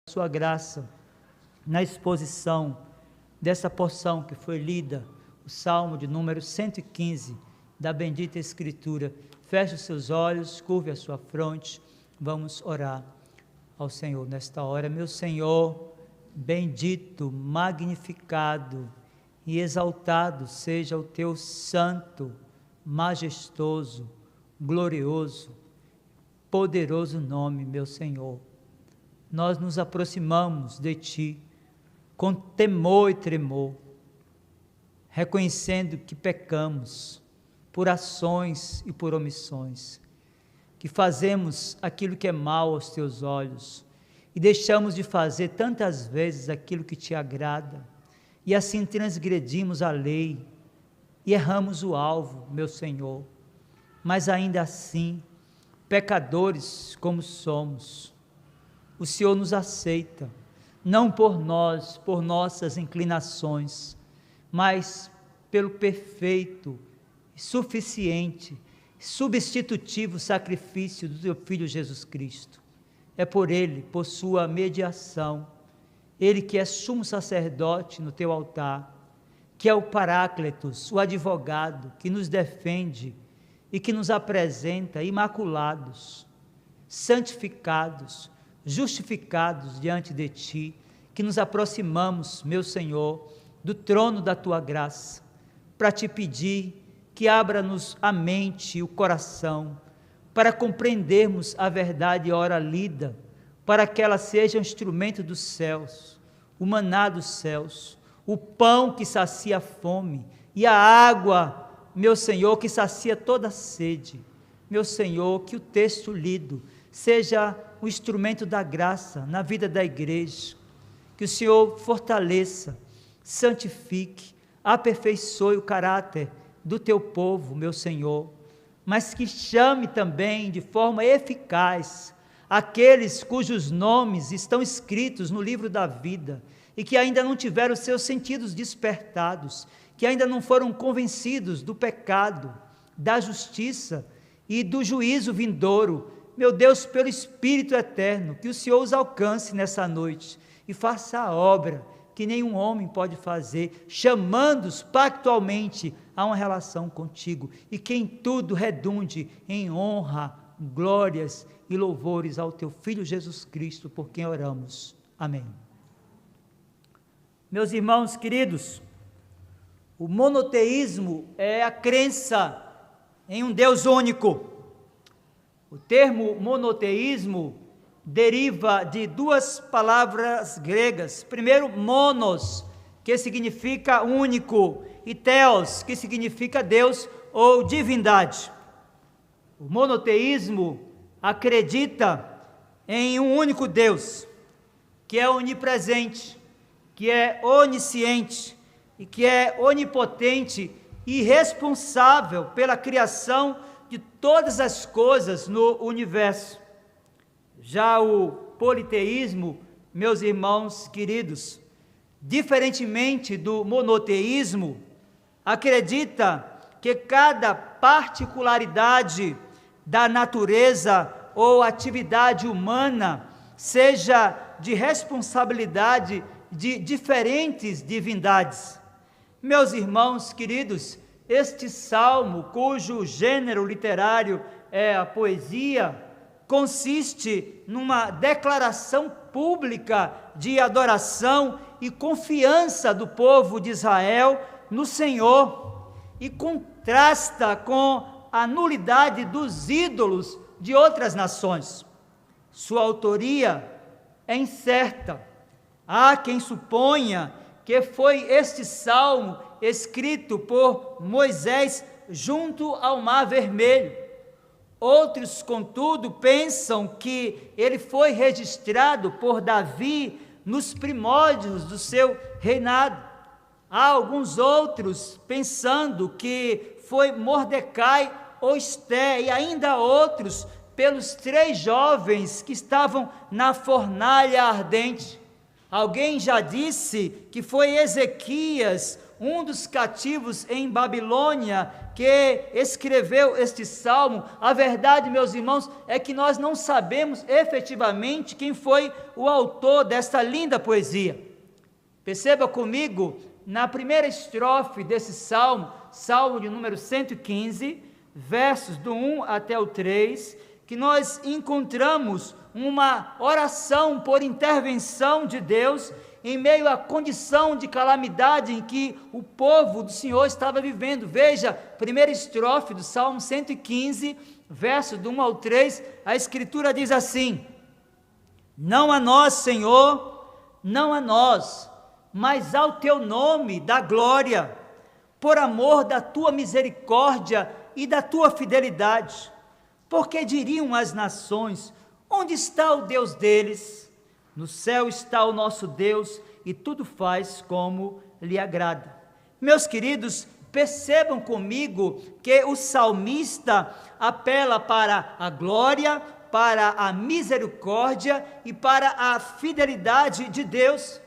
sua graça na exposição dessa porção que foi lida, o Salmo de número 115 da bendita Escritura. Feche os seus olhos, curve a sua fronte, vamos orar ao Senhor nesta hora. Meu Senhor, bendito, magnificado e exaltado seja o teu santo, majestoso, glorioso, poderoso nome, meu Senhor. Nós nos aproximamos de Ti com temor e tremor, reconhecendo que pecamos por ações e por omissões, que fazemos aquilo que é mal aos Teus olhos e deixamos de fazer tantas vezes aquilo que Te agrada, e assim transgredimos a lei e erramos o alvo, meu Senhor. Mas ainda assim, pecadores como somos, o Senhor nos aceita, não por nós, por nossas inclinações, mas pelo perfeito, suficiente, substitutivo sacrifício do teu Filho Jesus Cristo. É por Ele, por sua mediação, Ele que é sumo sacerdote no teu altar, que é o Paráclitos, o advogado, que nos defende e que nos apresenta imaculados, santificados, justificados diante de Ti, que nos aproximamos, meu Senhor, do trono da Tua graça, para Te pedir que abra-nos a mente e o coração, para compreendermos a verdade ora lida, para que ela seja um instrumento dos céus, o maná dos céus, o pão que sacia a fome, e a água, meu Senhor, que sacia toda a sede. Meu Senhor, que o texto lido seja o instrumento da graça na vida da igreja, que o Senhor fortaleça, santifique, aperfeiçoe o caráter do teu povo, meu Senhor, mas que chame também de forma eficaz aqueles cujos nomes estão escritos no livro da vida e que ainda não tiveram seus sentidos despertados, que ainda não foram convencidos do pecado, da justiça e do juízo vindouro. Meu Deus, pelo Espírito eterno, que o Senhor os alcance nessa noite e faça a obra que nenhum homem pode fazer, chamando-os pactualmente a uma relação contigo, e que em tudo redunde em honra, glórias e louvores ao teu Filho Jesus Cristo, por quem oramos. Amém. Meus irmãos queridos, o monoteísmo é a crença em um Deus único. O termo monoteísmo deriva de duas palavras gregas. Primeiro, monos, que significa único, e theos, que significa Deus ou divindade. O monoteísmo acredita em um único Deus, que é onipresente, que é onisciente e que é onipotente e responsável pela criação de todas as coisas no universo. Já o politeísmo, meus irmãos queridos, diferentemente do monoteísmo, acredita que cada particularidade da natureza ou atividade humana seja de responsabilidade de diferentes divindades. Meus irmãos queridos, este salmo, cujo gênero literário é a poesia, consiste numa declaração pública de adoração e confiança do povo de Israel no Senhor, e contrasta com a nulidade dos ídolos de outras nações. Sua autoria é incerta. Há quem suponha que foi este salmo escrito por Moisés junto ao Mar Vermelho. Outros, contudo, pensam que ele foi registrado por Davi nos primórdios do seu reinado. Há alguns outros pensando que foi Mordecai ou Esté, e ainda outros pelos 3 jovens que estavam na fornalha ardente. Alguém já disse que foi Ezequias um dos cativos em Babilônia, que escreveu este salmo. A verdade, meus irmãos, é que nós não sabemos efetivamente quem foi o autor desta linda poesia. Perceba comigo, na primeira estrofe desse salmo, salmo de número 115, versos do 1 até o 3, que nós encontramos uma oração por intervenção de Deus em meio à condição de calamidade em que o povo do Senhor estava vivendo. Veja, primeira estrofe do Salmo 115, verso do 1 ao 3, a Escritura diz assim: não a nós, Senhor, não a nós, mas ao teu nome dá glória, por amor da tua misericórdia e da tua fidelidade. Porque diriam as nações: onde está o Deus deles? No céu está o nosso Deus, e tudo faz como lhe agrada. Meus queridos, percebam comigo que o salmista apela para a glória, para a misericórdia e para a fidelidade de Deus.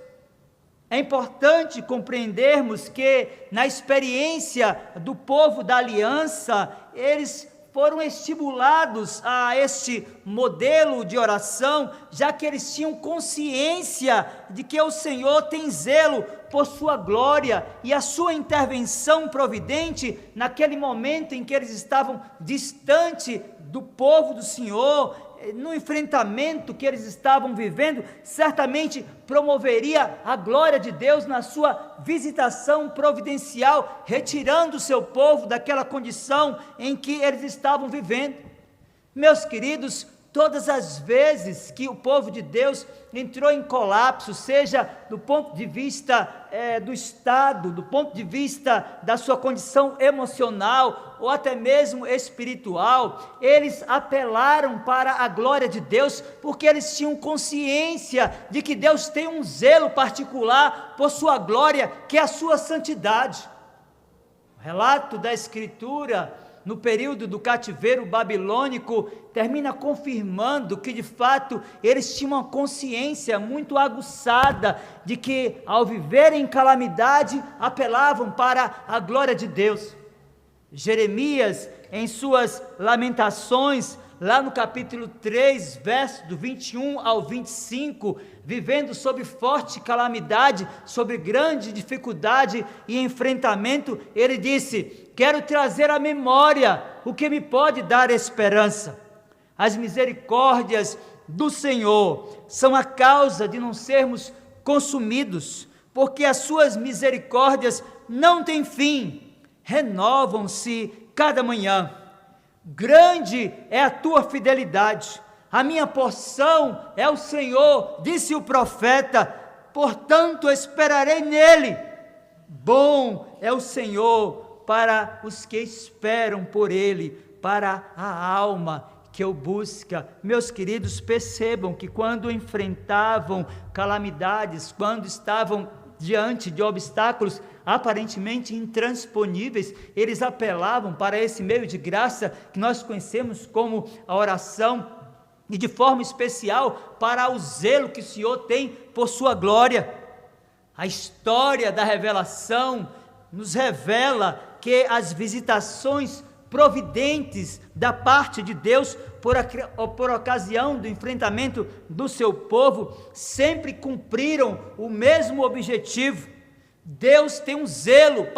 É importante compreendermos que, na experiência do povo da aliança, eles foram estimulados a este modelo de oração, já que eles tinham consciência de que o Senhor tem zelo por sua glória e a sua intervenção providente naquele momento em que eles estavam distante do povo do Senhor. No enfrentamento que eles estavam vivendo, certamente promoveria a glória de Deus na sua visitação providencial, retirando o seu povo daquela condição em que eles estavam vivendo. Meus queridos, todas as vezes que o povo de Deus entrou em colapso, seja do ponto de vista do Estado, do ponto de vista da sua condição emocional, ou até mesmo espiritual, eles apelaram para a glória de Deus, porque eles tinham consciência de que Deus tem um zelo particular por sua glória, que é a sua santidade. O relato da Escritura, no período do cativeiro babilônico, termina confirmando que de fato eles tinham uma consciência muito aguçada de que, ao viverem em calamidade, apelavam para a glória de Deus. Jeremias, em suas lamentações, lá no capítulo 3, verso do 21 ao 25, vivendo sob forte calamidade, sob grande dificuldade e enfrentamento, ele disse: quero trazer à memória o que me pode dar esperança. As misericórdias do Senhor são a causa de não sermos consumidos, porque as suas misericórdias não têm fim, renovam-se cada manhã. Grande é a tua fidelidade, a minha porção é o Senhor, disse o profeta, portanto esperarei nele. Bom é o Senhor para os que esperam por ele, para a alma que o busca. Meus queridos, percebam que quando enfrentavam calamidades, quando estavam diante de obstáculos aparentemente intransponíveis, eles apelavam para esse meio de graça que nós conhecemos como a oração, e de forma especial para o zelo que o Senhor tem por sua glória. A história da revelação nos revela que as visitações providentes da parte de Deus por ocasião do enfrentamento do seu povo sempre cumpriram o mesmo objetivo. Deus tem um zelo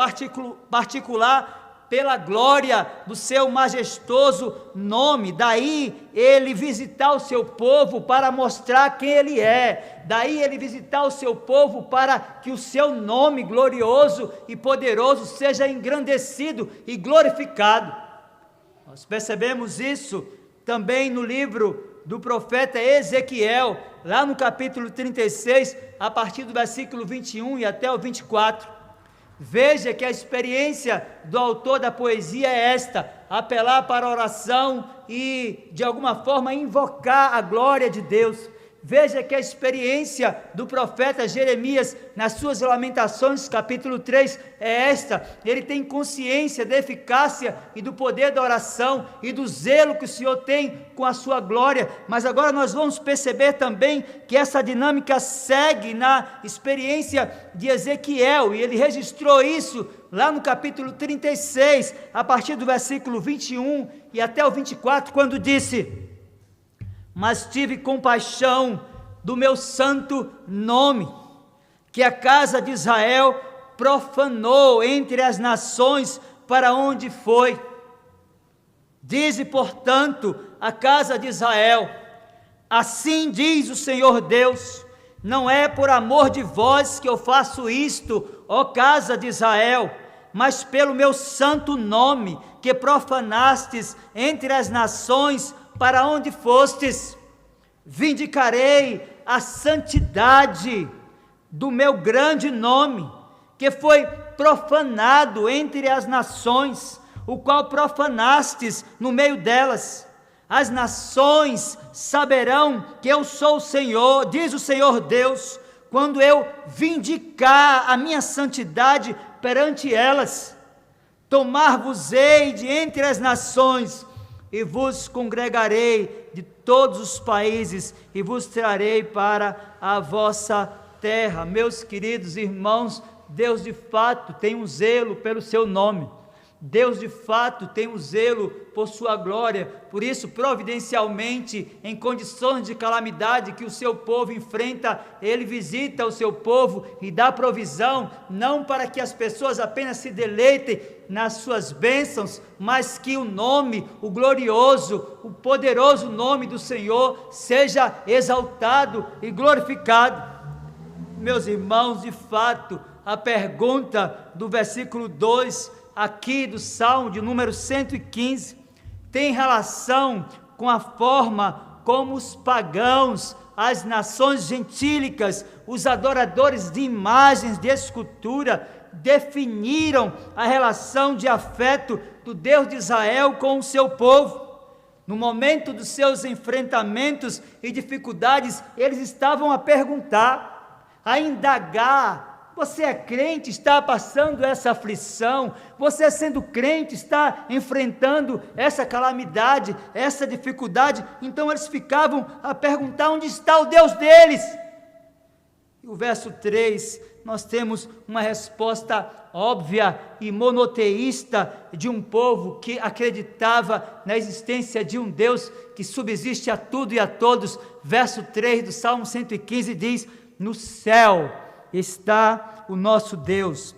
particular pela glória do seu majestoso nome, daí ele visitar o seu povo para mostrar quem ele é, daí ele visitar o seu povo para que o seu nome glorioso e poderoso seja engrandecido e glorificado. Nós percebemos isso também no livro do profeta Ezequiel, lá no capítulo 36, a partir do versículo 21 e até o 24. Veja que a experiência do autor da poesia é esta: apelar para a oração e, de alguma forma, invocar a glória de Deus. Veja que a experiência do profeta Jeremias, nas suas Lamentações, capítulo 3, é esta: ele tem consciência da eficácia e do poder da oração, e do zelo que o Senhor tem com a sua glória. Mas agora nós vamos perceber também que essa dinâmica segue na experiência de Ezequiel, e ele registrou isso lá no capítulo 36, a partir do versículo 21 e até o 24, quando disse: mas tive compaixão do meu santo nome, que a casa de Israel profanou entre as nações para onde foi. Dize, portanto, a casa de Israel: assim diz o Senhor Deus, não é por amor de vós que eu faço isto, ó casa de Israel, mas pelo meu santo nome, que profanastes entre as nações para onde fostes. Vindicarei a santidade do meu grande nome, que foi profanado entre as nações, o qual profanastes no meio delas. As nações saberão que eu sou o Senhor, diz o Senhor Deus, quando eu vindicar a minha santidade perante elas. Tomar-vos-ei de entre as nações, e vos congregarei de todos os países, e vos trarei para a vossa terra. Meus queridos irmãos, Deus de fato tem um zelo pelo seu nome. Deus de fato tem um zelo por sua glória. Por isso, providencialmente, em condições de calamidade que o seu povo enfrenta, Ele visita o seu povo e dá provisão, não para que as pessoas apenas se deleitem nas suas bênçãos, mas que o nome, o glorioso, o poderoso nome do Senhor seja exaltado e glorificado. Meus irmãos, de fato, a pergunta do versículo 2 aqui do Salmo de número 115, tem relação com a forma como os pagãos, as nações gentílicas, os adoradores de imagens de escultura, definiram a relação de afeto do Deus de Israel com o seu povo. No momento dos seus enfrentamentos e dificuldades, eles estavam a perguntar, a indagar: você é crente, está passando essa aflição? Você, sendo crente, está enfrentando essa calamidade, essa dificuldade? Então eles ficavam a perguntar: onde está o Deus deles? E o verso 3, nós temos uma resposta óbvia e monoteísta de um povo que acreditava na existência de um Deus que subsiste a tudo e a todos. Verso 3 do Salmo 115 diz: no céu está o nosso Deus,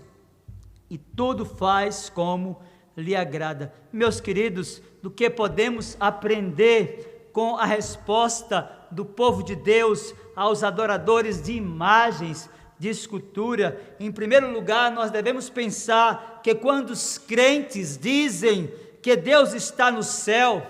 e tudo faz como lhe agrada. Meus queridos, do que podemos aprender com a resposta do povo de Deus aos adoradores de imagens de escultura? Em primeiro lugar, nós devemos pensar que quando os crentes dizem que Deus está no céu,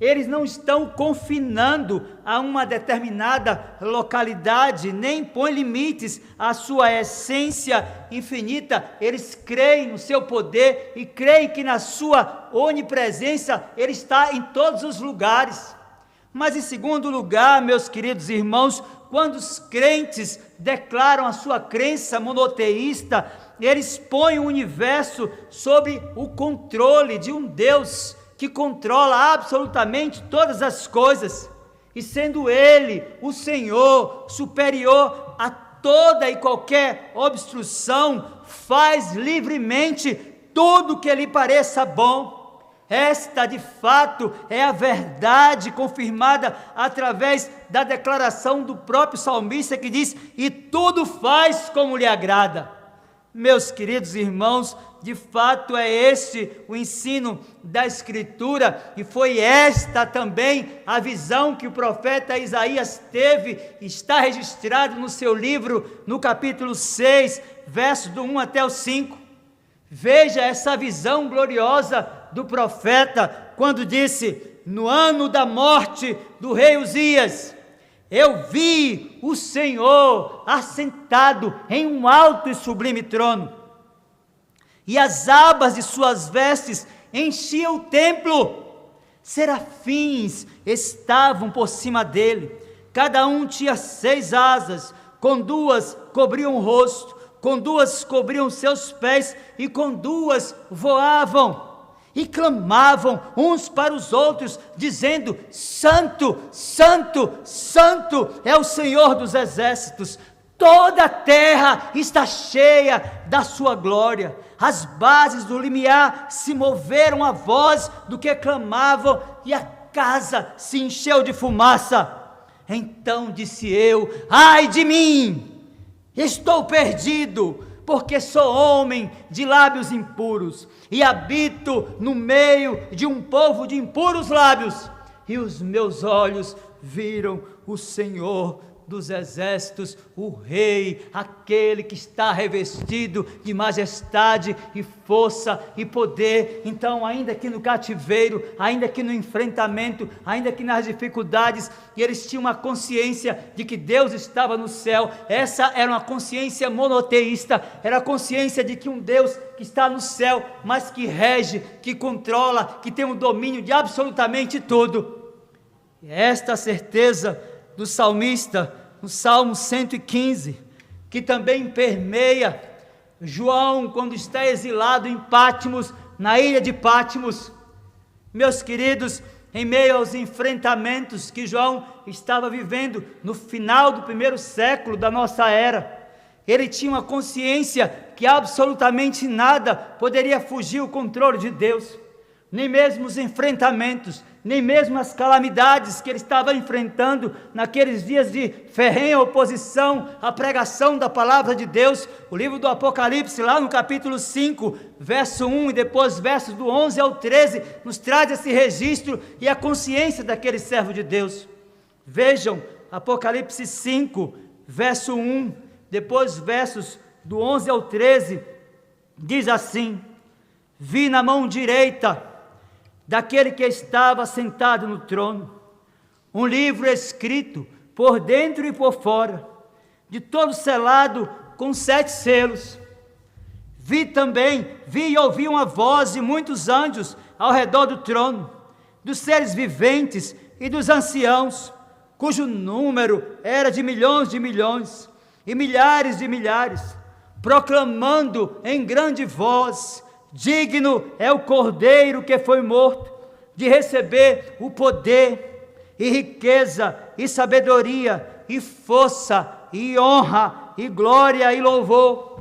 eles não estão confinando a uma determinada localidade, nem põem limites à sua essência infinita. Eles creem no seu poder e creem que na sua onipresença Ele está em todos os lugares. Mas em segundo lugar, meus queridos irmãos, quando os crentes declaram a sua crença monoteísta, eles põem o universo sob o controle de um Deus que controla absolutamente todas as coisas, e sendo Ele o Senhor, superior a toda e qualquer obstrução, faz livremente tudo que lhe pareça bom. Esta de fato é a verdade confirmada através da declaração do próprio salmista, que diz: e tudo faz como lhe agrada. Meus queridos irmãos, de fato é este o ensino da Escritura, e foi esta também a visão que o profeta Isaías teve, está registrado no seu livro, no capítulo 6, versos do 1 até o 5. Veja essa visão gloriosa do profeta, quando disse: no ano da morte do rei Uzias, eu vi o Senhor assentado em um alto e sublime trono, e as abas de suas vestes enchiam o templo. Serafins estavam por cima dele, Cada um tinha 6 asas, com 2 cobriam o rosto, com 2 cobriam seus pés, e com 2 voavam. E clamavam uns para os outros, dizendo: Santo, Santo, Santo é o Senhor dos exércitos. Toda a terra está cheia da sua glória. As bases do limiar se moveram à voz do que clamavam, e a casa se encheu de fumaça. Então disse eu: ai de mim, estou perdido, porque sou homem de lábios impuros, e habito no meio de um povo de impuros lábios, e os meus olhos viram o Senhor dos exércitos, o Rei, aquele que está revestido de majestade e força e poder. Então, ainda que no cativeiro, ainda que no enfrentamento, ainda que nas dificuldades, eles tinham uma consciência de que Deus estava no céu. Essa era uma consciência monoteísta, era a consciência de que um Deus que está no céu, mas que rege, que controla, que tem o domínio de absolutamente tudo. E esta certeza do salmista, no Salmo 115, que também permeia João quando está exilado em Patmos, na ilha de Patmos. Meus queridos, em meio aos enfrentamentos que João estava vivendo no final do 1º século da nossa era, ele tinha uma consciência que absolutamente nada poderia fugir ao controle de Deus, nem mesmo os enfrentamentos, nem mesmo as calamidades que ele estava enfrentando naqueles dias de ferrenha oposição à pregação da palavra de Deus. O livro do Apocalipse, lá no capítulo 5, verso 1 e depois versos do 11 ao 13, nos traz esse registro e a consciência daquele servo de Deus. Vejam, Apocalipse 5, verso 1, depois versos do 11 ao 13, diz assim: vi na mão direita daquele que estava sentado no trono um livro escrito por dentro e por fora, de todo selado com 7 selos. Vi e ouvi uma voz de muitos anjos ao redor do trono, dos seres viventes e dos anciãos, cujo número era de milhões e milhares de milhares, proclamando em grande voz: digno é o Cordeiro que foi morto de receber o poder e riqueza e sabedoria e força e honra e glória e louvor.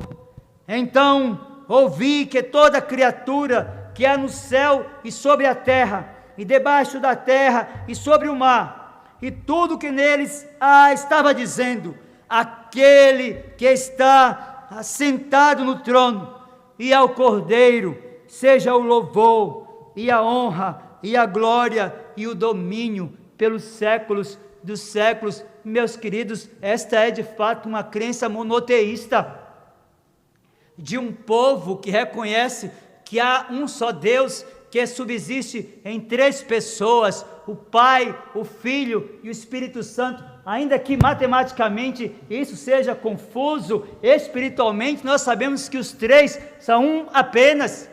Então ouvi que toda criatura que há no céu e sobre a terra, e debaixo da terra e sobre o mar, e tudo que neles há, estava dizendo: aquele que está assentado no trono e ao Cordeiro seja o louvor e a honra e a glória e o domínio pelos séculos dos séculos. Meus queridos, esta é de fato uma crença monoteísta, de um povo que reconhece que há um só Deus, que subsiste em 3 pessoas, o Pai, o Filho e o Espírito Santo. Ainda que matematicamente isso seja confuso, espiritualmente nós sabemos que os 3 são um apenas.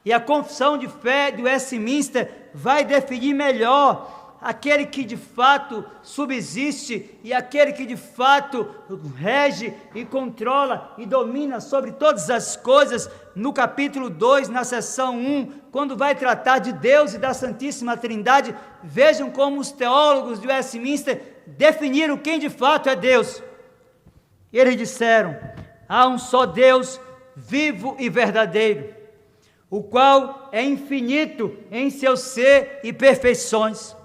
E a confissão de fé do Westminster vai definir melhor aquele que de fato subsiste e aquele que de fato rege e controla e domina sobre todas as coisas, no capítulo 2, na seção 1, quando vai tratar de Deus e da Santíssima Trindade. Vejam como os teólogos de Westminster definiram quem de fato é Deus. Eles disseram: há um só Deus vivo e verdadeiro, o qual é infinito em seu ser e perfeições.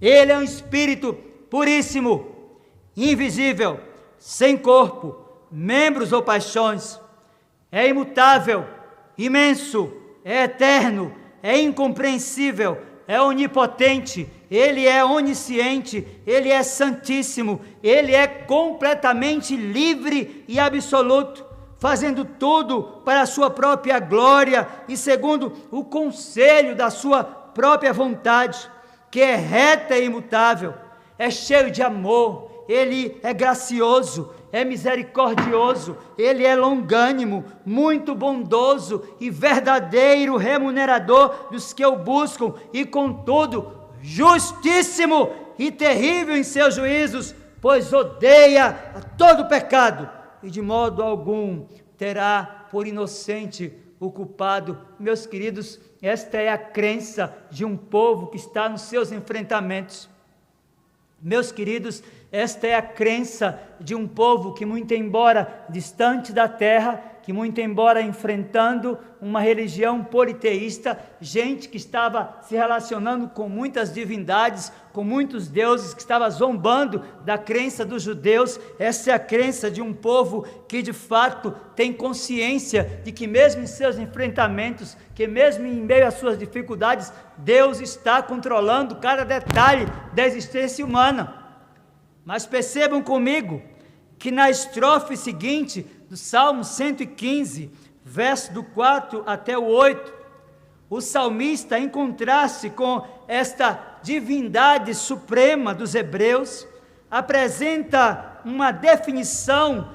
Ele é um Espírito puríssimo, invisível, sem corpo, membros ou paixões. É imutável, imenso, é eterno, é incompreensível, é onipotente, Ele é onisciente, Ele é santíssimo, Ele é completamente livre e absoluto, fazendo tudo para a sua própria glória e segundo o conselho da sua própria vontade, que é reta e imutável, é cheio de amor, Ele é gracioso, é misericordioso, Ele é longânimo, muito bondoso e verdadeiro remunerador dos que o buscam, e contudo justíssimo e terrível em seus juízos, pois odeia a todo pecado, e de modo algum terá por inocente o culpado. Meus queridos, esta é a crença de um povo que está nos seus enfrentamentos. Meus queridos, esta é a crença de um povo que, muito embora distante da terra, que muito embora enfrentando uma religião politeísta, gente que estava se relacionando com muitas divindades, com muitos deuses, que estava zombando da crença dos judeus. Essa é a crença de um povo que de fato tem consciência de que mesmo em seus enfrentamentos, que mesmo em meio às suas dificuldades, Deus está controlando cada detalhe da existência humana. Mas percebam comigo que na estrofe seguinte do Salmo 115, verso do 4 até o 8, o salmista, em contraste com esta divindade suprema dos hebreus, apresenta uma definição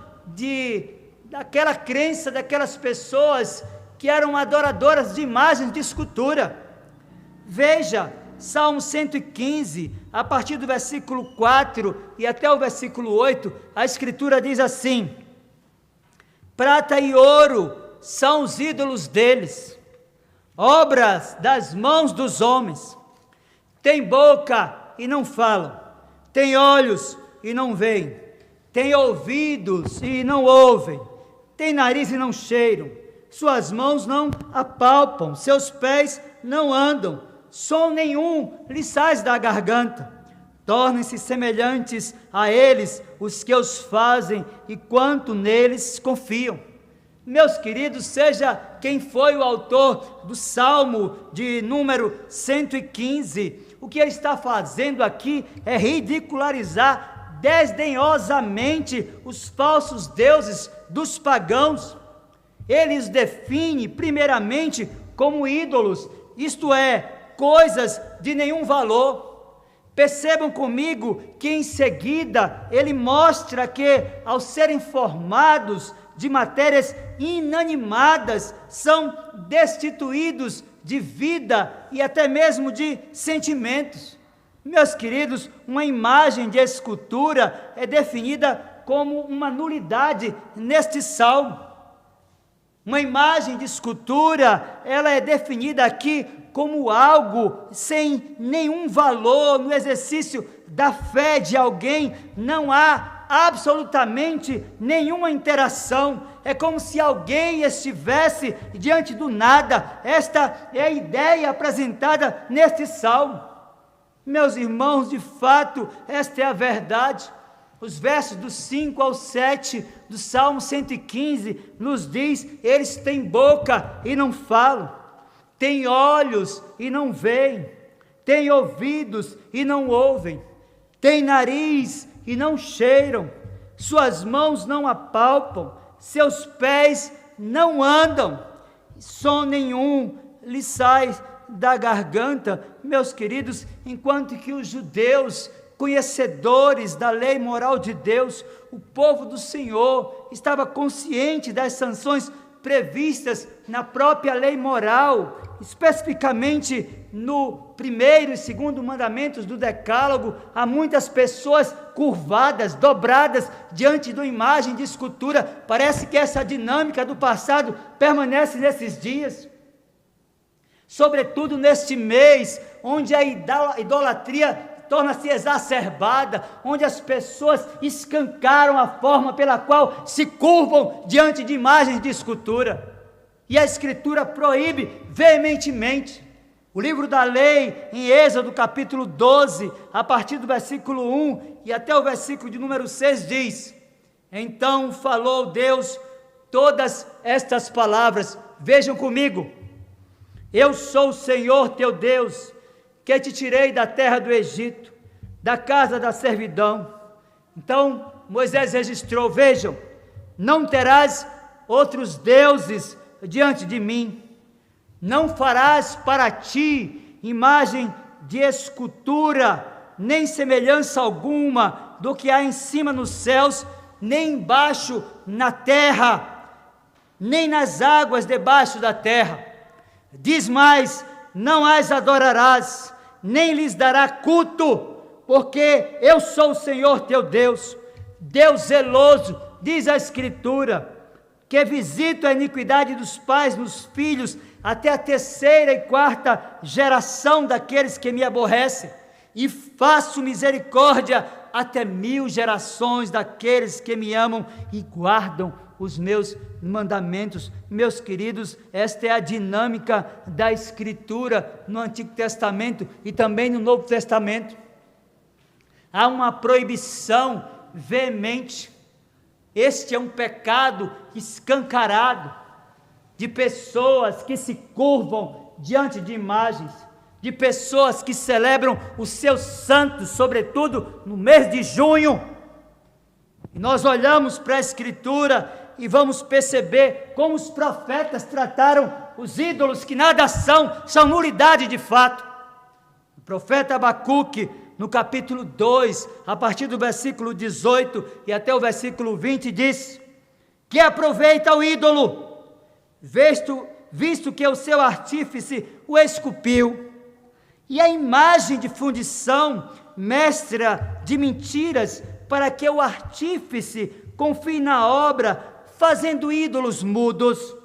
daquela crença daquelas pessoas que eram adoradoras de imagens de escultura. Veja, Salmo 115, a partir do versículo 4 e até o versículo 8, a Escritura diz assim: prata e ouro são os ídolos deles, obras das mãos dos homens. Tem boca e não falam, tem olhos e não veem, tem ouvidos e não ouvem, tem nariz e não cheiram, suas mãos não apalpam, seus pés não andam, som nenhum lhes sai da garganta. Tornem-se semelhantes a eles os que os fazem e quanto neles confiam. Meus queridos, seja quem foi o autor do Salmo de número 115, o que ele está fazendo aqui é ridicularizar desdenhosamente os falsos deuses dos pagãos. Ele os define primeiramente como ídolos, isto é, coisas de nenhum valor. Percebam comigo que em seguida ele mostra que, ao serem formados de matérias inanimadas, são destituídos de vida e até mesmo de sentimentos. Meus queridos, uma imagem de escultura é definida como uma nulidade neste salmo. Uma imagem de escultura, ela é definida aqui como algo sem nenhum valor no exercício da fé de alguém. Não há absolutamente nenhuma interação, é como se alguém estivesse diante do nada. Esta é a ideia apresentada neste salmo. Meus irmãos, de fato, esta é a verdade. Os versos do 5 ao 7 do Salmo 115 nos diz: eles têm boca e não falam, têm olhos e não veem, têm ouvidos e não ouvem, têm nariz e não cheiram, suas mãos não apalpam, seus pés não andam, som nenhum lhes sai da garganta. Meus queridos, enquanto que os judeus, conhecedores da lei moral de Deus, o povo do Senhor estava consciente das sanções previstas na própria lei moral, especificamente no primeiro e segundo mandamentos do decálogo. Há muitas pessoas curvadas, dobradas diante da imagem de escultura. Parece que essa dinâmica do passado permanece nesses dias, sobretudo neste mês, onde a idolatria torna-se exacerbada, onde as pessoas escancaram a forma pela qual se curvam diante de imagens de escultura, e a Escritura proíbe veementemente. O livro da lei, em Êxodo capítulo 12, a partir do versículo 1 e até o versículo de número 6 diz: então falou Deus todas estas palavras. Vejam comigo: eu sou o Senhor teu Deus, que te tirei da terra do Egito, da casa da servidão. Então Moisés registrou: vejam, não terás outros deuses diante de mim, não farás para ti imagem de escultura, nem semelhança alguma do que há em cima nos céus, nem embaixo na terra, nem nas águas debaixo da terra. Diz mais: não as adorarás, nem lhes dará culto, porque eu sou o Senhor teu Deus, Deus zeloso, diz a Escritura, que visito a iniquidade dos pais nos filhos, até a 3ª e 4ª geração daqueles que me aborrecem, e faço misericórdia até 1000 gerações daqueles que me amam e guardam os meus mandamentos. Meus queridos, esta é a dinâmica da Escritura no Antigo Testamento e também no Novo Testamento. Há uma proibição veemente. Este é um pecado escancarado de pessoas que se curvam diante de imagens, de pessoas que celebram os seus santos, sobretudo no mês de junho. E nós olhamos para a Escritura e vamos perceber como os profetas trataram os ídolos que nada são nulidade de fato. O profeta Abacuque, no capítulo 2, a partir do versículo 18 e até o versículo 20, diz: que aproveita o ídolo, visto que o seu artífice o esculpiu, e a imagem de fundição, mestra de mentiras, para que o artífice confie na obra, fazendo ídolos mudos.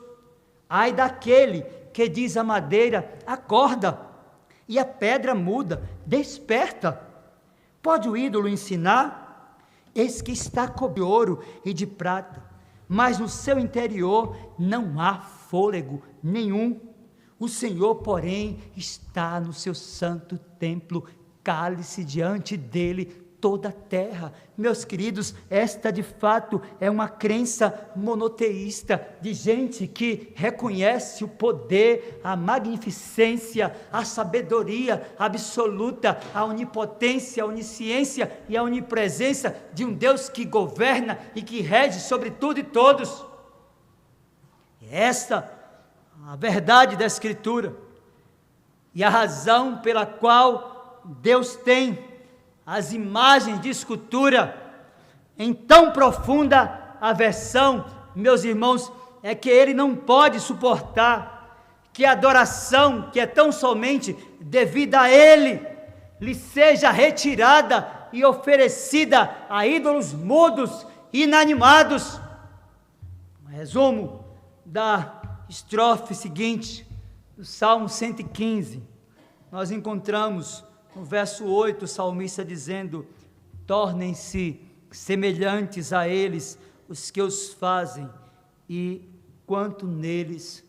Ai daquele que diz à madeira: acorda, e a pedra muda: desperta. Pode o ídolo ensinar? Eis que está coberto de ouro e de prata, mas no seu interior não há fôlego nenhum. O Senhor, porém, está no seu santo templo, cale-se diante dele toda a terra. Meus queridos, esta de fato é uma crença monoteísta, de gente que reconhece o poder, a magnificência, a sabedoria absoluta, a onipotência, a onisciência e a onipresença de um Deus que governa e que rege sobre tudo e todos. Esta a verdade da Escritura e a razão pela qual Deus tem as imagens de escultura em tão profunda aversão, meus irmãos, é que Ele não pode suportar que a adoração, que é tão somente devida a Ele, lhe seja retirada e oferecida a ídolos mudos e inanimados. Um resumo da estrofe seguinte, do Salmo 115, nós encontramos no verso 8, o salmista dizendo: tornem-se semelhantes a eles os que os fazem, e quanto neles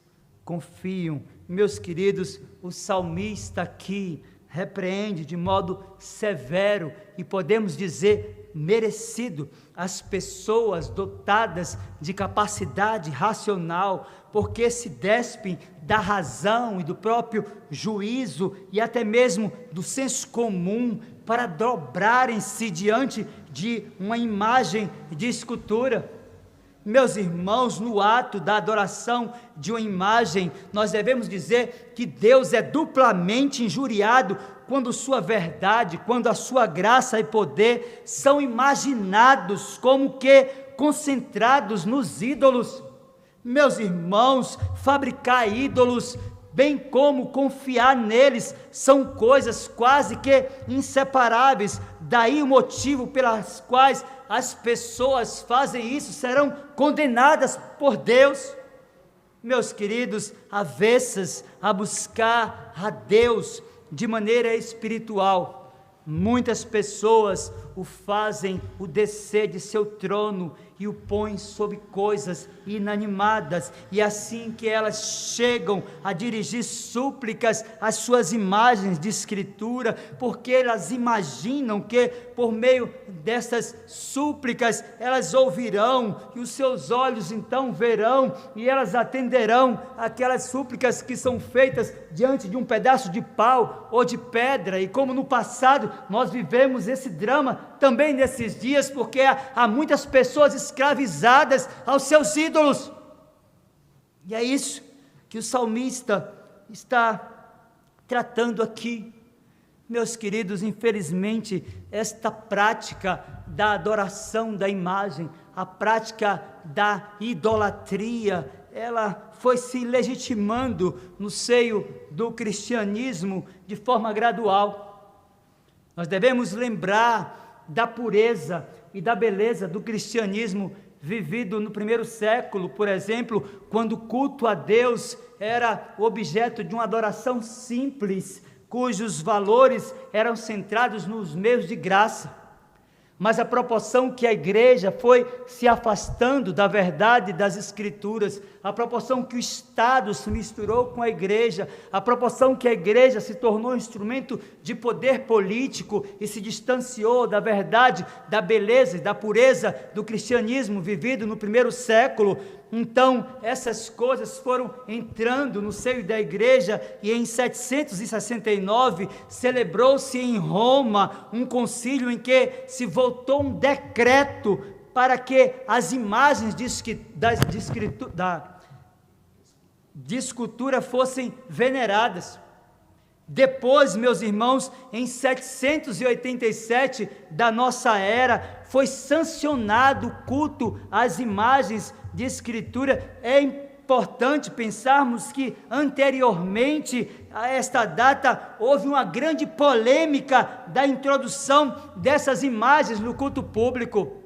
confiam. Meus queridos, o salmista aqui repreende de modo severo e podemos dizer merecido as pessoas dotadas de capacidade racional, porque se despem da razão e do próprio juízo e até mesmo do senso comum para dobrarem-se diante de uma imagem de escultura. Meus irmãos, no ato da adoração de uma imagem, nós devemos dizer que Deus é duplamente injuriado quando sua verdade, quando a sua graça e poder são imaginados como que concentrados nos ídolos. Meus irmãos, fabricar ídolos, bem como confiar neles, são coisas quase que inseparáveis. Daí o motivo pelas quais as pessoas fazem isso, serão condenadas por Deus. Meus queridos, avessas a buscar a Deus de maneira espiritual, muitas pessoas o fazem o descer de seu trono e o põem sobre coisas inanimadas, e assim que elas chegam a dirigir súplicas às suas imagens de escritura, porque elas imaginam que por meio dessas súplicas elas ouvirão, e os seus olhos então verão, e elas atenderão aquelas súplicas que são feitas diante de um pedaço de pau ou de pedra. E como no passado nós vivemos esse drama também nesses dias, porque há muitas pessoas escravizadas aos seus ídolos, e é isso que o salmista está tratando aqui. Meus queridos, infelizmente, esta prática da adoração da imagem, a prática da idolatria, ela foi se legitimando no seio do cristianismo de forma gradual. Nós devemos lembrar da pureza e da beleza do cristianismo vivido no primeiro século, por exemplo, quando o culto a Deus era objeto de uma adoração simples, cujos valores eram centrados nos meios de graça. Mas a proporção que a igreja foi se afastando da verdade das Escrituras, a proporção que o Estado se misturou com a igreja, a proporção que a igreja se tornou um instrumento de poder político e se distanciou da verdade, da beleza e da pureza do cristianismo vivido no primeiro século, então essas coisas foram entrando no seio da igreja, e em 769 celebrou-se em Roma um concílio em que se votou um decreto para que as imagens de escultura fossem veneradas. Depois, meus irmãos, em 787 da nossa era, foi sancionado o culto às imagens de escritura. É importante pensarmos que anteriormente a esta data houve uma grande polêmica da introdução dessas imagens no culto público.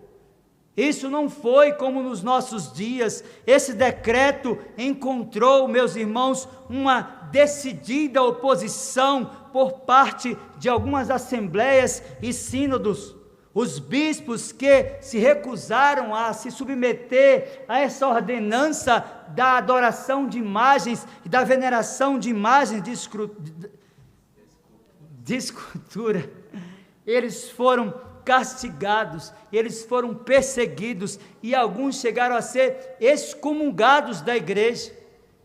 Isso não foi como nos nossos dias. Esse decreto encontrou, meus irmãos, uma decidida oposição por parte de algumas assembleias e sínodos. Os bispos que se recusaram a se submeter a essa ordenança da adoração de imagens e da veneração de imagens de escultura, eles foram castigados, eles foram perseguidos, e alguns chegaram a ser excomungados da igreja.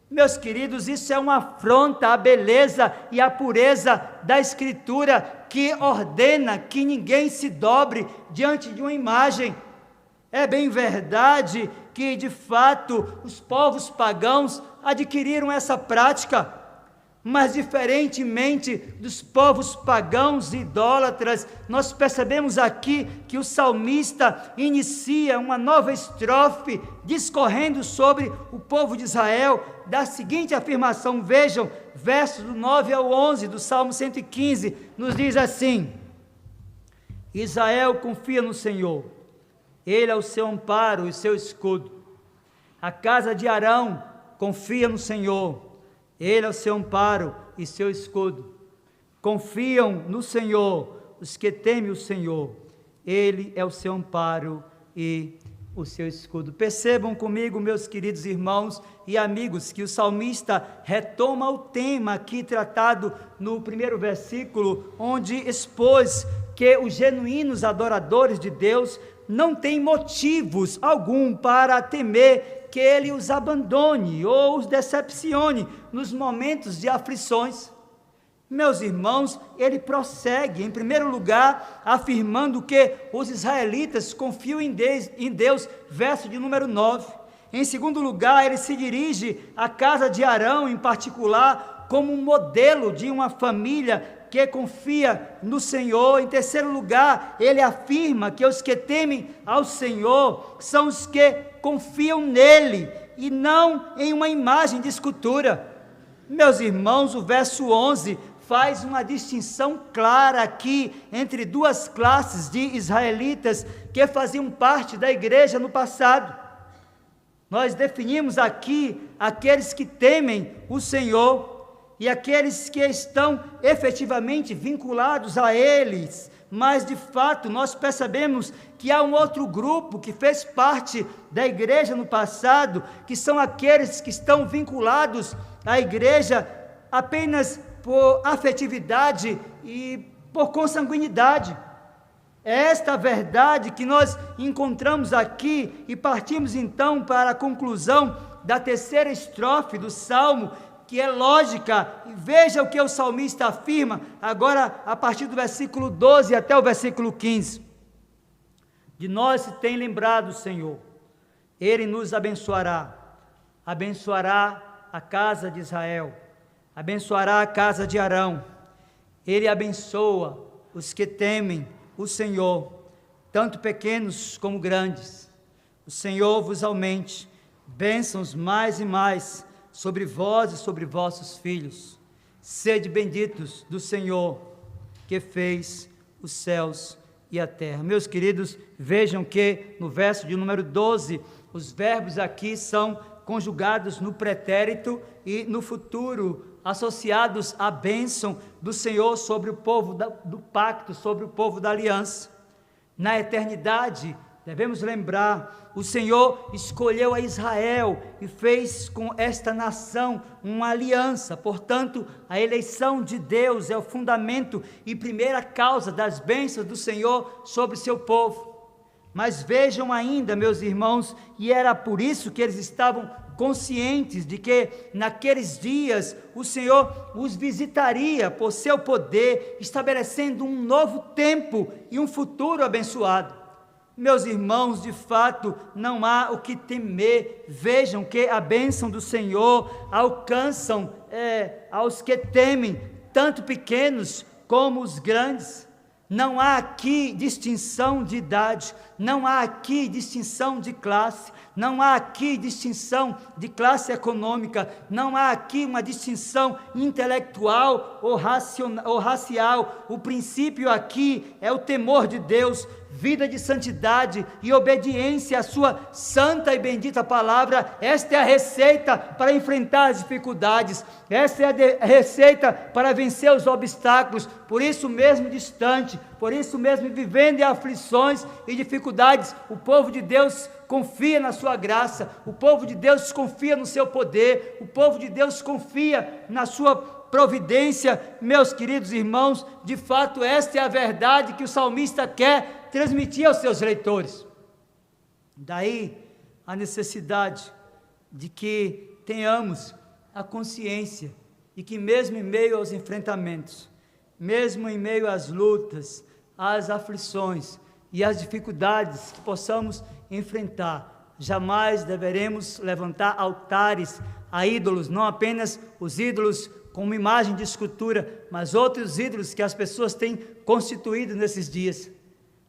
Meus queridos, isso é uma afronta à beleza e à pureza da Escritura, que ordena que ninguém se dobre diante de uma imagem. É bem verdade que, de fato, os povos pagãos adquiriram essa prática, mas diferentemente dos povos pagãos e idólatras, nós percebemos aqui que o salmista inicia uma nova estrofe, discorrendo sobre o povo de Israel, da seguinte afirmação. Vejam, versos do 9 ao 11 do Salmo 115, nos diz assim: Israel confia no Senhor, Ele é o seu amparo e o seu escudo. A casa de Arão confia no Senhor, Ele é o seu amparo e seu escudo. Confiam no Senhor os que temem o Senhor, Ele é o seu amparo e o seu escudo. Percebam comigo, meus queridos irmãos e amigos, que o salmista retoma o tema aqui tratado no primeiro versículo, onde expôs que os genuínos adoradores de Deus não têm motivos algum para temer que Ele os abandone ou os decepcione nos momentos de aflições. Meus irmãos, ele prossegue, em primeiro lugar, afirmando que os israelitas confiam em Deus, verso de número 9. Em segundo lugar, ele se dirige à casa de Arão, em particular, como um modelo de uma família que confia no Senhor. Em terceiro lugar, ele afirma que os que temem ao Senhor são os que confiam nele e não em uma imagem de escultura. Meus irmãos, o verso 11 faz uma distinção clara aqui entre duas classes de israelitas que faziam parte da igreja no passado. Nós definimos aqui aqueles que temem o Senhor e aqueles que estão efetivamente vinculados a eles, mas de fato nós percebemos que há um outro grupo que fez parte da igreja no passado, que são aqueles que estão vinculados à igreja apenas por afetividade e por consanguinidade. É esta verdade que nós encontramos aqui e partimos então para a conclusão da terceira estrofe do Salmo, que é lógica. Veja o que o salmista afirma agora a partir do versículo 12 até o versículo 15. De nós se tem lembrado o Senhor, Ele nos abençoará a casa de Israel, abençoará a casa de Arão. Ele abençoa os que temem o Senhor, tanto pequenos como grandes. O Senhor vos aumente bênçãos mais e mais sobre vós e sobre vossos filhos. Sede benditos do Senhor, que fez os céus e a terra. Meus queridos, vejam que no verso de número 12, os verbos aqui são conjugados no pretérito e no futuro, associados à bênção do Senhor sobre o povo do pacto, sobre o povo da aliança. Na eternidade, devemos lembrar, o Senhor escolheu a Israel e fez com esta nação uma aliança. Portanto, a eleição de Deus é o fundamento e primeira causa das bênçãos do Senhor sobre o seu povo. Mas vejam ainda, meus irmãos, e era por isso que eles estavam conscientes de que naqueles dias o Senhor os visitaria por seu poder, estabelecendo um novo tempo e um futuro abençoado. Meus irmãos, de fato, não há o que temer. Vejam que a bênção do Senhor alcançam aos que temem, tanto pequenos como os grandes. Não há aqui distinção de idade, não há aqui distinção de classe, não há aqui distinção de classe econômica, não há aqui uma distinção intelectual ou racial. O princípio aqui é o temor de Deus, vida de santidade e obediência à sua santa e bendita palavra. Esta é a receita para enfrentar as dificuldades, esta é a receita para vencer os obstáculos. Por isso mesmo distante, por isso mesmo vivendo em aflições e dificuldades, o povo de Deus confia na sua graça, o povo de Deus confia no seu poder, o povo de Deus confia na sua providência. Meus queridos irmãos, de fato esta é a verdade que o salmista quer transmitir aos seus leitores. Daí a necessidade de que tenhamos a consciência de que mesmo em meio aos enfrentamentos, mesmo em meio às lutas, às aflições e às dificuldades que possamos enfrentar, jamais deveremos levantar altares a ídolos, não apenas os ídolos como imagem de escultura, mas outros ídolos que as pessoas têm constituído nesses dias.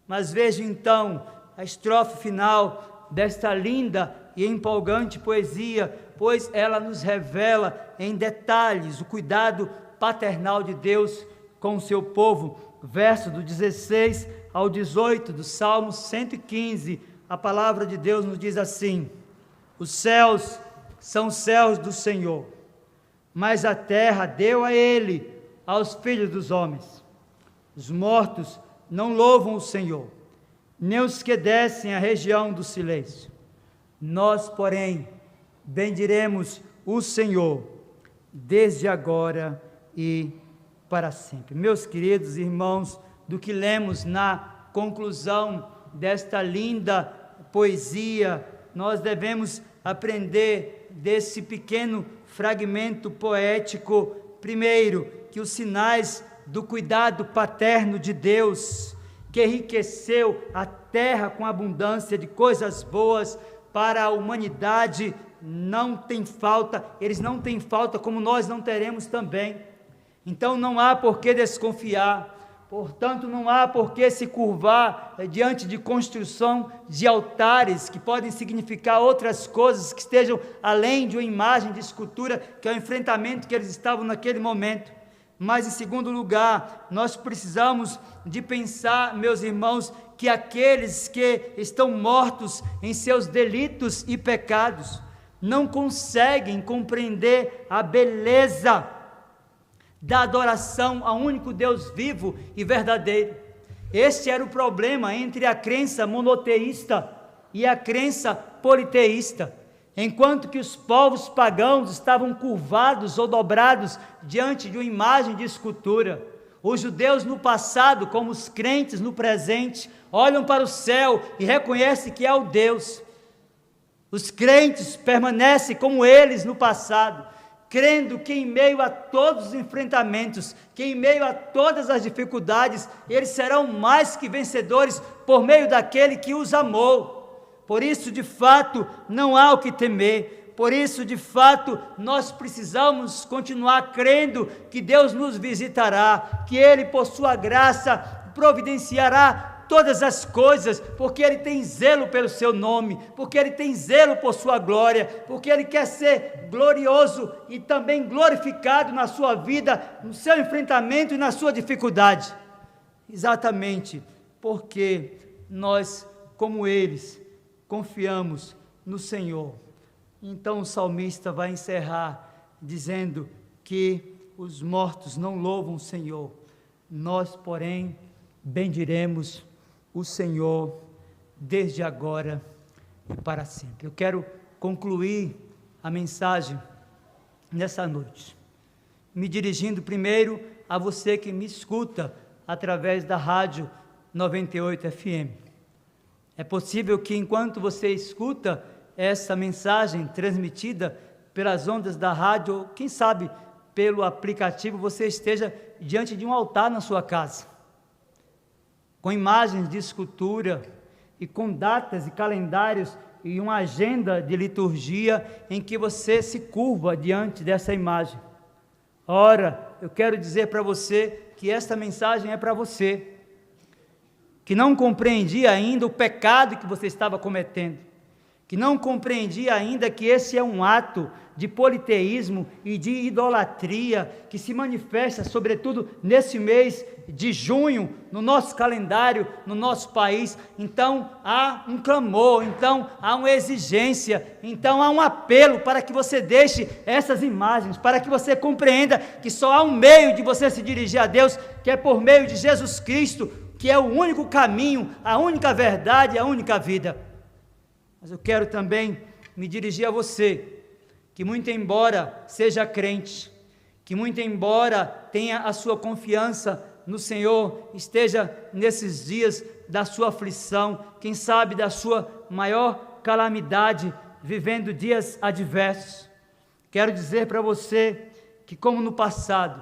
Mas veja então a estrofe final desta linda e empolgante poesia, pois ela nos revela em detalhes o cuidado paternal de Deus com o seu povo. Verso do 16 ao 18 do Salmo 115, a palavra de Deus nos diz assim: os céus são os céus do Senhor, mas a terra deu a ele, aos filhos dos homens. Os mortos não louvam o Senhor, nem os que descem à região do silêncio. Nós, porém, bendiremos o Senhor, desde agora e para sempre. Meus queridos irmãos, do que lemos na conclusão desta linda poesia, nós devemos aprender desse pequeno fragmento poético, primeiro, que os sinais do cuidado paterno de Deus, que enriqueceu a terra com abundância de coisas boas para a humanidade, não tem falta, eles não têm falta, como nós não teremos também. Então não há por que desconfiar, portanto não há por que se curvar diante de construção de altares que podem significar outras coisas que estejam além de uma imagem de escultura, que é o enfrentamento que eles estavam naquele momento. Mas em segundo lugar, nós precisamos de pensar, meus irmãos, que aqueles que estão mortos em seus delitos e pecados não conseguem compreender a beleza da adoração ao único Deus vivo e verdadeiro. Este era o problema entre a crença monoteísta e a crença politeísta. Enquanto que os povos pagãos estavam curvados ou dobrados diante de uma imagem de escultura, os judeus no passado, como os crentes no presente, olham para o céu e reconhecem que é o Deus. Os crentes permanecem como eles no passado, crendo que em meio a todos os enfrentamentos, que em meio a todas as dificuldades, eles serão mais que vencedores por meio daquele que os amou. Por isso, de fato, não há o que temer. Por isso, de fato, nós precisamos continuar crendo que Deus nos visitará, que Ele, por sua graça, providenciará todas as coisas, porque Ele tem zelo pelo seu nome, porque Ele tem zelo por sua glória, porque Ele quer ser glorioso e também glorificado na sua vida, no seu enfrentamento e na sua dificuldade. exatamente porque nós, como eles, confiamos no Senhor. Então o salmista vai encerrar dizendo que os mortos não louvam o Senhor, nós, porém, bendiremos o Senhor desde agora e para sempre. Eu quero concluir a mensagem nessa noite, me dirigindo primeiro a você que me escuta através da rádio 98 FM. É possível que enquanto você escuta essa mensagem transmitida pelas ondas da rádio, ou quem sabe pelo aplicativo, você esteja diante de um altar na sua casa, com imagens de escultura e com datas e calendários e uma agenda de liturgia em que você se curva diante dessa imagem. Ora, eu quero dizer para você que esta mensagem é para você, que não compreendia ainda o pecado que você estava cometendo, que não compreendia ainda que esse é um ato de politeísmo e de idolatria que se manifesta sobretudo nesse mês de junho, no nosso calendário, no nosso país. Então há um clamor, então há uma exigência, então há um apelo para que você deixe essas imagens, para que você compreenda que só há um meio de você se dirigir a Deus, que é por meio de Jesus Cristo, que é o único caminho, a única verdade, a única vida. Mas eu quero também me dirigir a você, que muito embora seja crente, que muito embora tenha a sua confiança no Senhor, esteja nesses dias da sua aflição, quem sabe da sua maior calamidade, vivendo dias adversos. Quero dizer para você que, como no passado,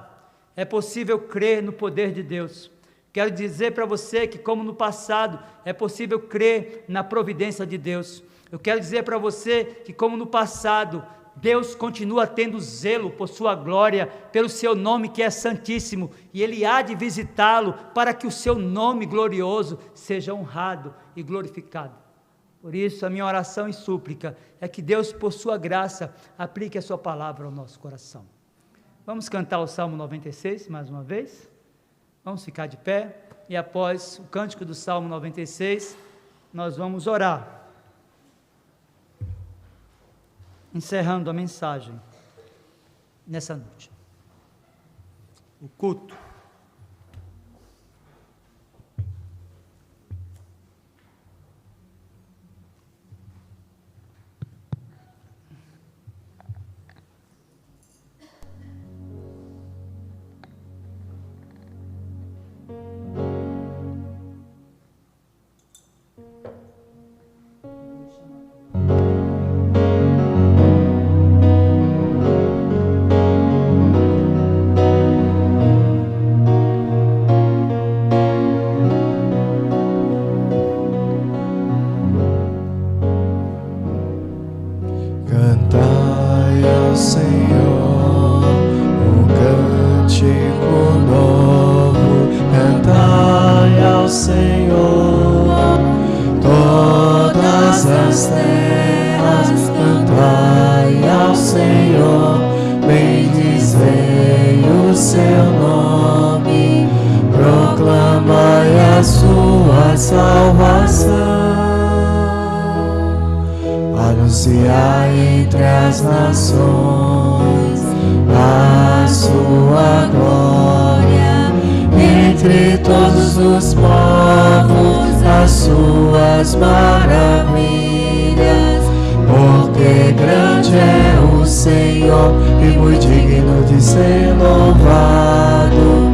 é possível crer no poder de Deus. Quero dizer para você que, como no passado, é possível crer na providência de Deus. Eu quero dizer para você que, como no passado, Deus continua tendo zelo por sua glória, pelo seu nome que é santíssimo, e Ele há de visitá-lo para que o seu nome glorioso seja honrado e glorificado. Por isso, a minha oração e súplica é que Deus, por sua graça, aplique a sua palavra ao nosso coração. Vamos cantar o Salmo 96 mais uma vez? Vamos ficar de pé, e após o cântico do Salmo 96, nós vamos orar, encerrando a mensagem nessa noite. O culto. Anunciar entre as nações a sua glória, entre todos os povos as suas maravilhas, porque grande é o Senhor e muito digno de ser louvado,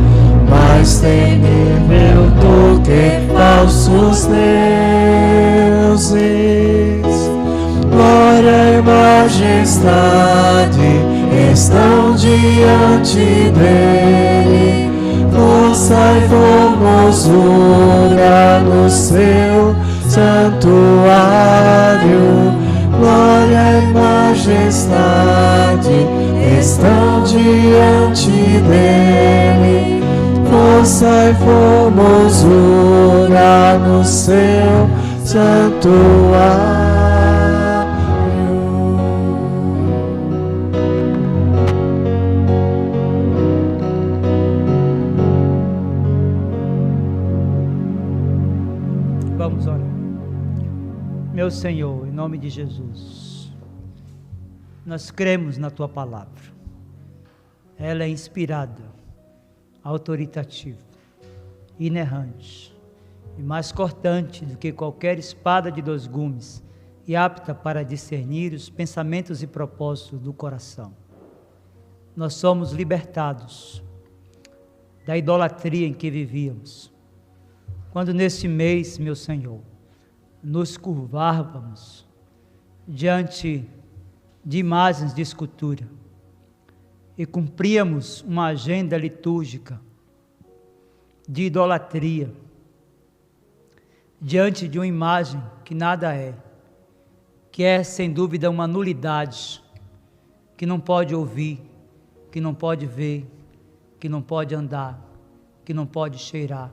mais temível do que falsos deuses. Glória e majestade estão diante dele, força e formosura no seu santuário. Glória e majestade estão diante dele, força e formosura no seu santuário. Senhor, em nome de Jesus, nós cremos na Tua palavra. Ela é inspirada, autoritativa, inerrante e mais cortante do que qualquer espada de 2 gumes e apta para discernir os pensamentos e propósitos do coração. Nós somos libertados da idolatria em que vivíamos, quando neste mês, meu Senhor, nos curvávamos diante de imagens de escultura e cumpríamos uma agenda litúrgica de idolatria diante de uma imagem que nada é, que é sem dúvida uma nulidade, que não pode ouvir, que não pode ver, que não pode andar, que não pode cheirar.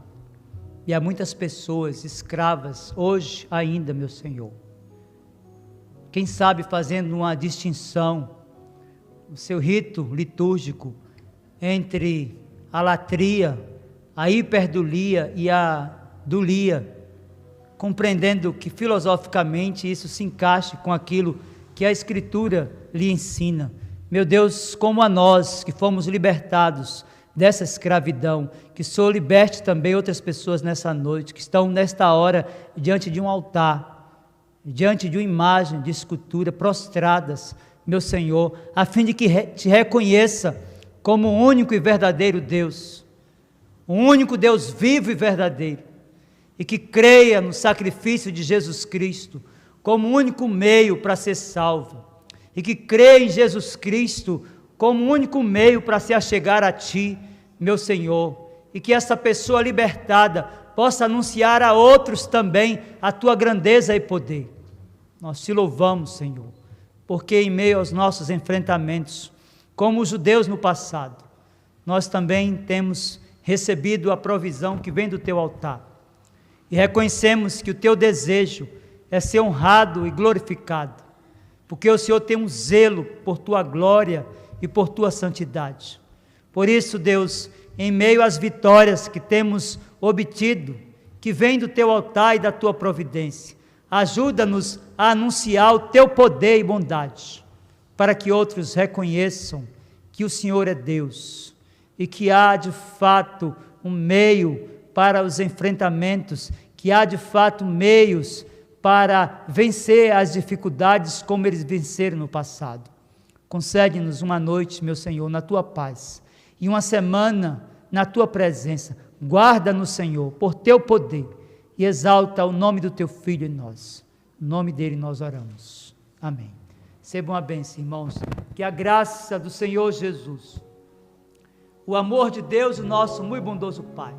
E há muitas pessoas escravas hoje ainda, meu Senhor, quem sabe fazendo uma distinção, o seu rito litúrgico entre a latria, a hiperdulia e a dulia, compreendendo que filosoficamente isso se encaixe com aquilo que a Escritura lhe ensina. Meu Deus, como a nós que fomos libertados dessa escravidão, que o Senhor liberte também outras pessoas nessa noite, que estão nesta hora diante de um altar, diante de uma imagem de escultura, prostradas, meu Senhor, a fim de que te reconheça como o único e verdadeiro Deus, o único Deus vivo e verdadeiro, e que creia no sacrifício de Jesus Cristo como o único meio para ser salvo, e que creia em Jesus Cristo como o único meio para se achegar a Ti, meu Senhor, e que essa pessoa libertada possa anunciar a outros também a Tua grandeza e poder. Nós Te louvamos, Senhor, porque em meio aos nossos enfrentamentos, como os judeus no passado, nós também temos recebido a provisão que vem do Teu altar, e reconhecemos que o Teu desejo é ser honrado e glorificado, porque o Senhor tem um zelo por Tua glória e por Tua santidade. Por isso, Deus, em meio às vitórias que temos obtido, que vem do Teu altar e da Tua providência, ajuda-nos a anunciar o Teu poder e bondade, para que outros reconheçam que o Senhor é Deus, e que há de fato um meio para os enfrentamentos, que há de fato meios para vencer as dificuldades como eles venceram no passado. Concede-nos uma noite, meu Senhor, na Tua paz, e uma semana na Tua presença. Guarda-nos, Senhor, por Teu poder, e exalta o nome do Teu Filho em nós. Em nome dele nós oramos. Amém. Recebam a bênção, irmãos, que a graça do Senhor Jesus, o amor de Deus, o nosso muito bondoso Pai,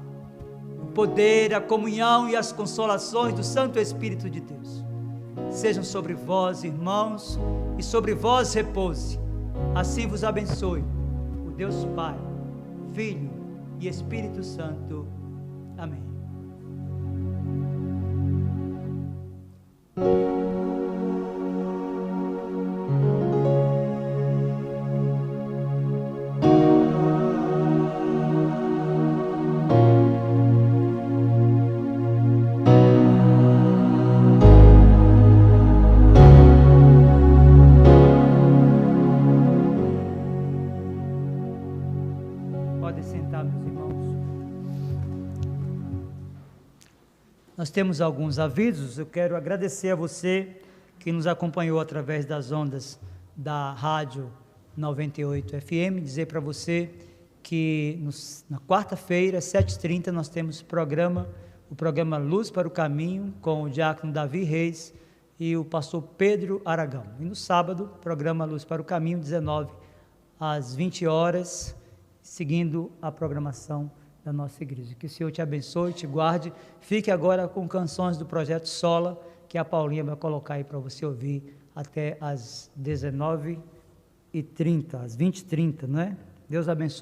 o poder, a comunhão e as consolações do Santo Espírito de Deus, sejam sobre vós, irmãos, e sobre vós repouse. Assim vos abençoe o Deus Pai, Filho e Espírito Santo. Amém. Podem sentar, meus irmãos. Nós temos alguns avisos. Eu quero agradecer a você que nos acompanhou através das ondas da Rádio 98 FM, dizer para você que na quarta-feira, às 7h30, nós temos o programa Luz para o Caminho, com o diácono Davi Reis e o pastor Pedro Aragão. E no sábado, programa Luz para o Caminho, 19 às 20 horas, seguindo a programação da nossa igreja. Que o Senhor te abençoe, te guarde. Fique agora com canções do Projeto Sola, que a Paulinha vai colocar aí para você ouvir até às 19h30, às 20h30, não é? Deus abençoe.